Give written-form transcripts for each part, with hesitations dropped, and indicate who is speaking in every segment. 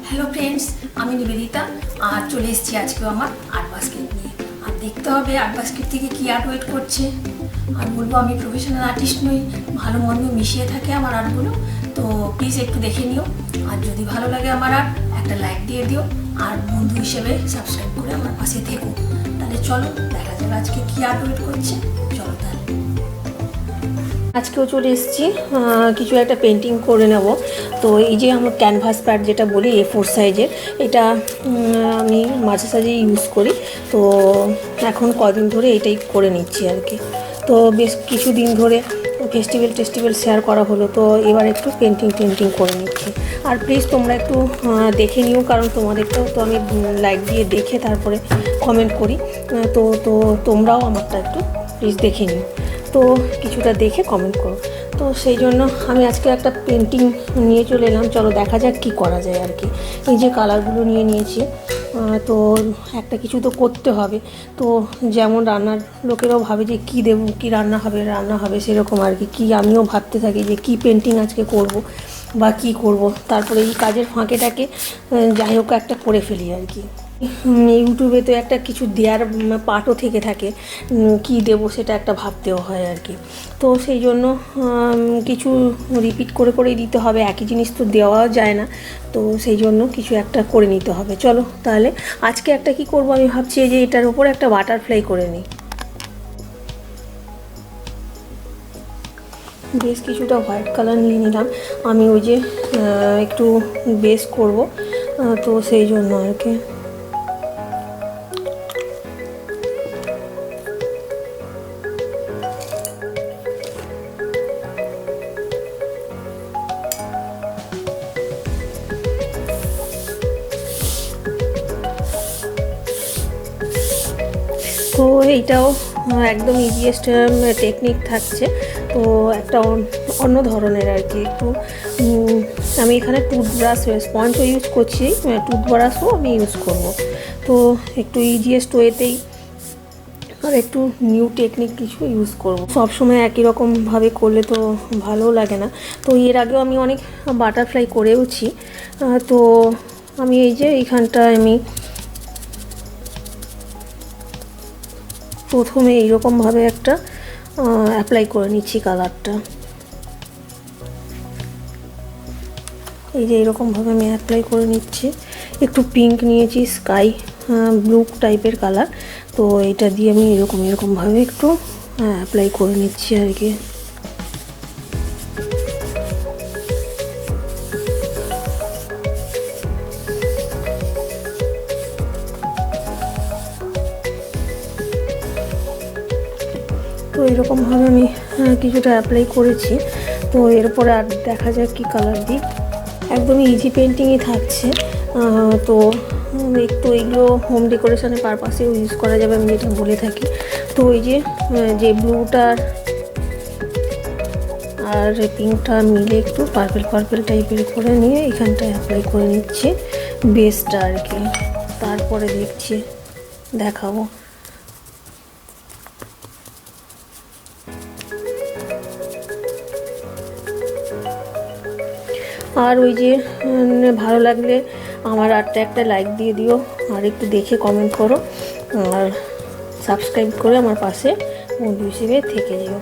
Speaker 1: Hello friends, আমি নিবেদিতা আর চলে এসেছি আজকে আমার আর্ট বাস্কেট নিয়ে। আর দেখতে হবে আর্ট বাস্কেট থেকে কী আর্ট ওয়েট করছে। আর বলবো আমি প্রফেশনাল আর্টিস্ট নই, ভালো মন্দ মিশিয়ে থাকে আমার আর্টগুলো। তো প্লিজ একটু দেখে নিও, আর যদি ভালো লাগে আমার আর্ট একটা লাইক দিয়ে দিও, আর বন্ধু হিসেবে সাবস্ক্রাইব করে আমার পাশে থেকো। তাহলে চলো দেখা যাবে আজকে কী আর্ট ওয়েট করছে। চলো তাহলে আজকেও চলে এসেছি কিছু একটা পেন্টিং করে নেব। তো এই যে আমার ক্যানভাস প্যাড যেটা বলি A4 সাইজের, এটা আমি মাঝে সাঝে ইউজ করি। তো এখন কদিন ধরে এটাই করে নিচ্ছি আর কি। তো বেশ কিছুদিন ধরে ফেস্টিভ্যাল শেয়ার করা হলো, তো এবার একটু পেন্টিং করে নিচ্ছি। আর প্লিজ তোমরা একটু দেখে নিও, কারণ তোমাদেরটাও তো আমি লাইক দিয়ে দেখে তারপরে কমেন্ট করি। তো তোমরাও আমারটা একটু প্লিজ দেখে নিও, তো কিছুটা দেখে কমেন্ট করো। তো সেই জন্য আমি আজকে একটা পেন্টিং নিয়ে চলে এলাম। চলো দেখা যাক কী করা যায় আর কি। এই যে কালারগুলো নিয়ে নিয়েছি, তো একটা কিছু তো করতে হবে। তো যেমন রান্নার লোকেরাও ভাবে যে কী দেবো, কী রান্না হবে সেরকম আর কি আমিও ভাবতে থাকি যে কী পেন্টিং আজকে করব বা কী করব। তারপরে এই কাজের ফাঁকেটাকে যাই হোক একটা করে ফেলি আর কি। ইউটিউবে তো একটা কিছু দেওয়ার পার্টও থেকে থাকে, কি দেবো সেটা একটা ভাবতেও হয় আর কি। তো সেই জন্য কিছু রিপিট করেই দিতে হবে, একই জিনিস তো দেওয়া যায় না। তো সেই জন্য কিছু একটা করে নিতে হবে। চলো তাহলে আজকে একটা কি করব আমি ভাবছি, যে এটার উপর একটা বাটারফ্লাই করে নিই। বেশ কিছুটা হোয়াইট কালার নিয়ে নিলাম আমি, ওই যে একটু বেস করব, তো সেই জন্য আর কি। তো এইটাও একদম ইজিয়েস্ট টেকনিক থাকছে। তো একটা অন্য ধরনের আর কি। একটু আমি এখানে টুথব্রাশ স্পঞ্জও ইউজ করছি, টুথব্রাশও আমি ইউজ করব। তো একটু ইজিয়েস্ট ওয়েতেই আর একটু নিউ টেকনিক কিছু ইউজ করব। সবসময় একই রকমভাবে করলে তো ভালো লাগে না। তো এর আগেও আমি অনেক বাটারফ্লাই করেওছি। তো আমি এই যে এইখানটায় আমি প্রথমে এইরকমভাবে একটা অ্যাপ্লাই করে নিচ্ছি কালারটা। এই যে এরকমভাবে আমি অ্যাপ্লাই করে নিচ্ছি। একটু পিঙ্ক নিয়েছি, স্কাই ব্লু টাইপের কালার। তো এটা দিয়ে আমি এরকমভাবে একটু অ্যাপ্লাই করে নিচ্ছি আর কি। তো এরকমভাবে আমি কিছুটা অ্যাপ্লাই করেছি। তো এরপরে আর দেখা যাক কী কালার দিই। একদমই ইজি পেন্টিংই থাকছে। তো একটু এগুলো হোম ডেকোরেশনের পারপাসেও ইউজ করা যাবে, আমি যেটা বলে থাকি। তো এই যে ব্লুটার আর পিঙ্কটা মিলে একটু পার্পেল টাইপের করে নিয়ে এখানটায় অ্যাপ্লাই করে নিচ্ছি বেসটা আর কি। তারপরে দেখাবো। আর ওই যে ভালো লাগলে আমার আর্টটা একটা লাইক দিয়ে দিও, আর একটু দেখে কমেন্ট করো, আর সাবস্ক্রাইব করে আমার পাশে বন্ধু হিসেবে থেকে যেও।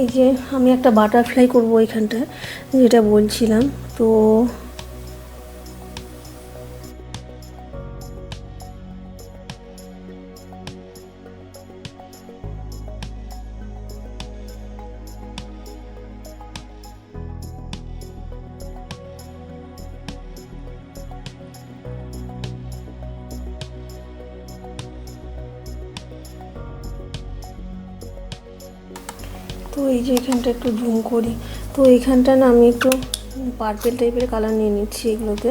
Speaker 1: এই যে আমি একটা বাটারফ্লাই করব এখানটায়, যেটা বলছিলাম। তো তো এই যে এখানটা একটু জুম করি। তো এইখানটা না আমি একটু পার্পেল টাইপের কালার নিয়ে নিচ্ছি এগুলোতে।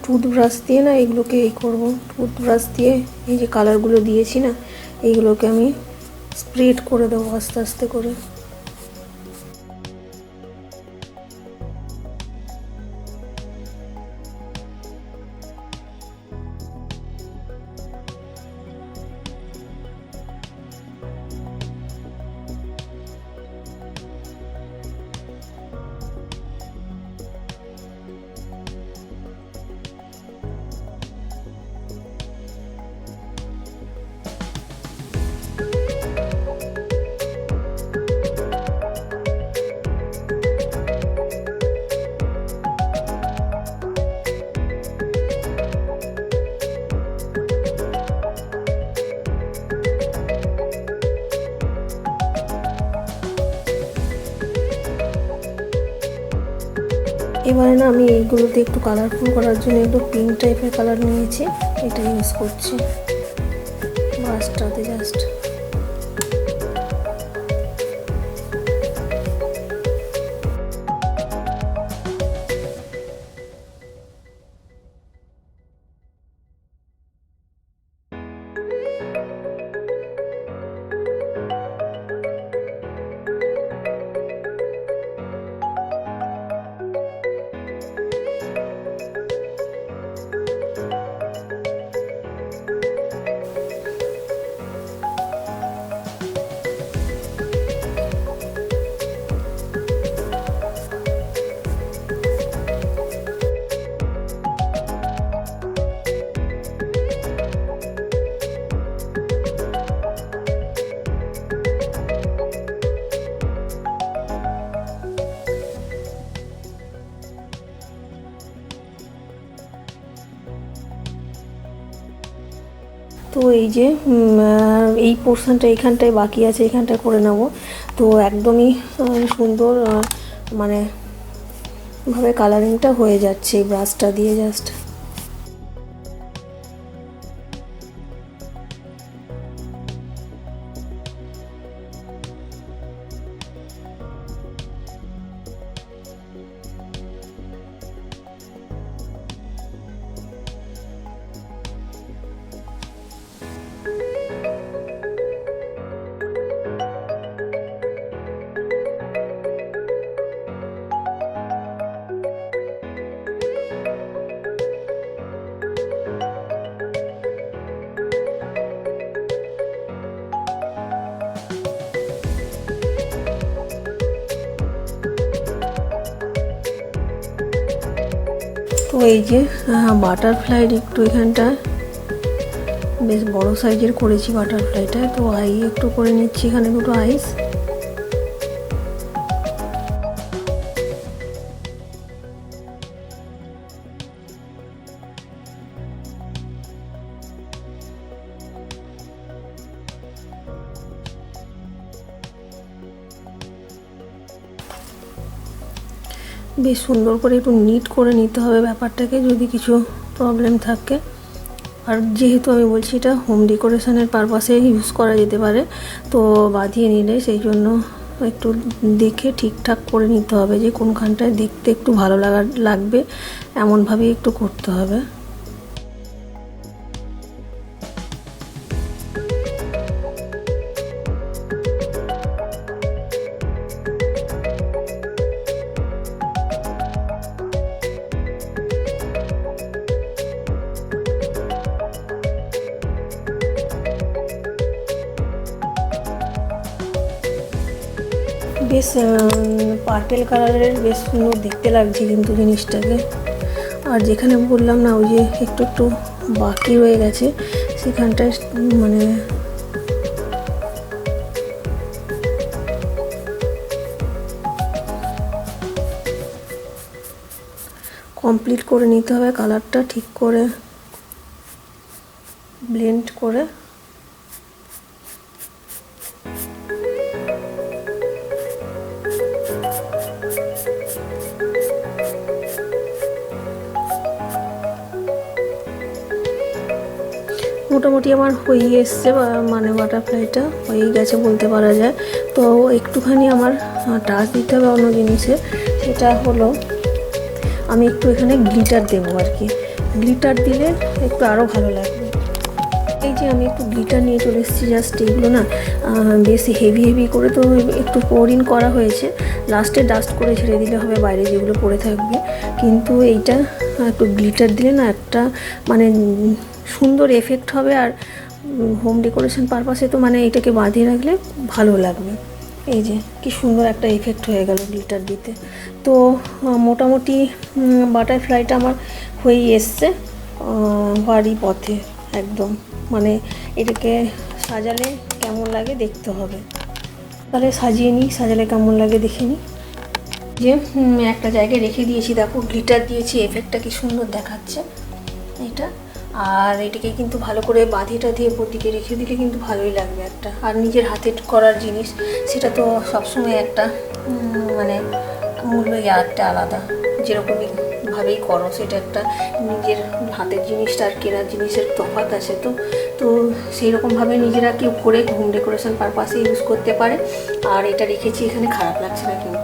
Speaker 1: টুথব্রাশ দিয়ে না এগুলোকে এই করব, টুথব্রাশ দিয়ে এই যে কালারগুলো দিয়েছি না এইগুলোকে আমি স্প্রেড করে দেবো আস্তে আস্তে করে। এবারে না আমি এইগুলোতে একটু কালারফুল করার জন্য একটু পিঙ্ক টাইপের কালার নিয়েছি, এটা ইউজ করছি ব্রাশটাতে জাস্ট। তো এই যে এই পোর্শনটা এইখানটায় বাকি আছে, এইখানটায় করে নেব। তো একদমই সুন্দর মানে ভাবে কালারিংটা হয়ে যাচ্ছে এই ব্রাশটা দিয়ে জাস্ট। তো এই যে বাটারফ্লাইয়ের একটু এখানটা বেশ বড় সাইজের করেছি বাটারফ্লাইটা, তো আই একটু করে নিচ্ছি এখানে দুটো আইস। বেশ সুন্দর করে একটু নিট করে নিতে হবে ব্যাপারটাকে, যদি কিছু প্রবলেম থাকে। আর যেহেতু আমি বলছি এটা হোম ডেকোরেশনের পারপাসে ইউজ করা যেতে পারে, তো বাঁধিয়ে নিলে সেই জন্য একটু দেখে ঠিকঠাক করে নিতে হবে যে কোনখানটায় দেখতে একটু ভালো লাগবে এমনভাবেই একটু করতে হবে। বেশ পার্পেল কালারের বেশ সুন্দর দেখতে লাগছে কিন্তু জিনিসটাকে। আর যেখানে বললাম না ওই যে একটু একটু বাকি রয়ে গেছে সেখানটায় মানে কমপ্লিট করে নিতে হবে, কালারটা ঠিক করে ব্লেন্ড করে। মোটামুটি আমার হয়ে এসছে, মানে বাটারফ্লাইটা হয়ে গেছে বলতে পারা যায়। তো একটুখানি আমার টাচ দিতে হবে অন্য জিনিসে, সেটা হলো আমি একটু এখানে গ্লিটার দেবো আর কি। গ্লিটার দিলে একটু আরও ভালো লাগবে। এই যে আমি একটু গ্লিটার নিয়ে চলে এসেছি, জাস্ট এগুলো না বেশি হেভি হেভি করে তো একটু পোরিং করা হয়েছে, লাস্টে ডাস্ট করে ছেড়ে দিলে হবে বাইরে যেগুলো পড়ে থাকবে। কিন্তু এইটা একটু গ্লিটার দিলে না একটা মানে সুন্দর এফেক্ট হবে, আর হোম ডেকোরেশন পারপাসে তো মানে এটাকে বাঁধিয়ে রাখলে ভালো লাগবে। এই যে কি সুন্দর একটা এফেক্ট হয়ে গেল গ্লিটার দিতে। তো মোটামুটি বাটারফ্লাইটা আমার হয়েই এসছে, হওয়ারই পথে একদম। মানে এটাকে সাজালে কেমন লাগে দেখতে হবে, তাহলে সাজিয়ে নিই, সাজালে কেমন লাগে দেখে নিই। যে একটা জায়গায় রেখে দিয়েছি, দেখো গ্লিটার দিয়েছি, এফেক্টটা কি সুন্দর দেখাচ্ছে এটা। আর এটাকে কিন্তু ভালো করে বাঁধিটা দিয়ে প্রতিকে রেখে দিলে কিন্তু ভালোই লাগবে একটা। আর নিজের হাতে করার জিনিস সেটা তো সবসময় একটা মানে মূল্য একটা আলাদা, যেরকমই ভাবেই করো সেটা একটা নিজের হাতের জিনিসটা আর কেনার জিনিসের তফাৎ আছে। তো তো সেই রকমভাবে নিজেরা কেউ করে হোম ডেকোরেশন পারপাসে ইউজ করতে পারে। আর এটা রেখেছি এখানে, খারাপ লাগছে না কিন্তু।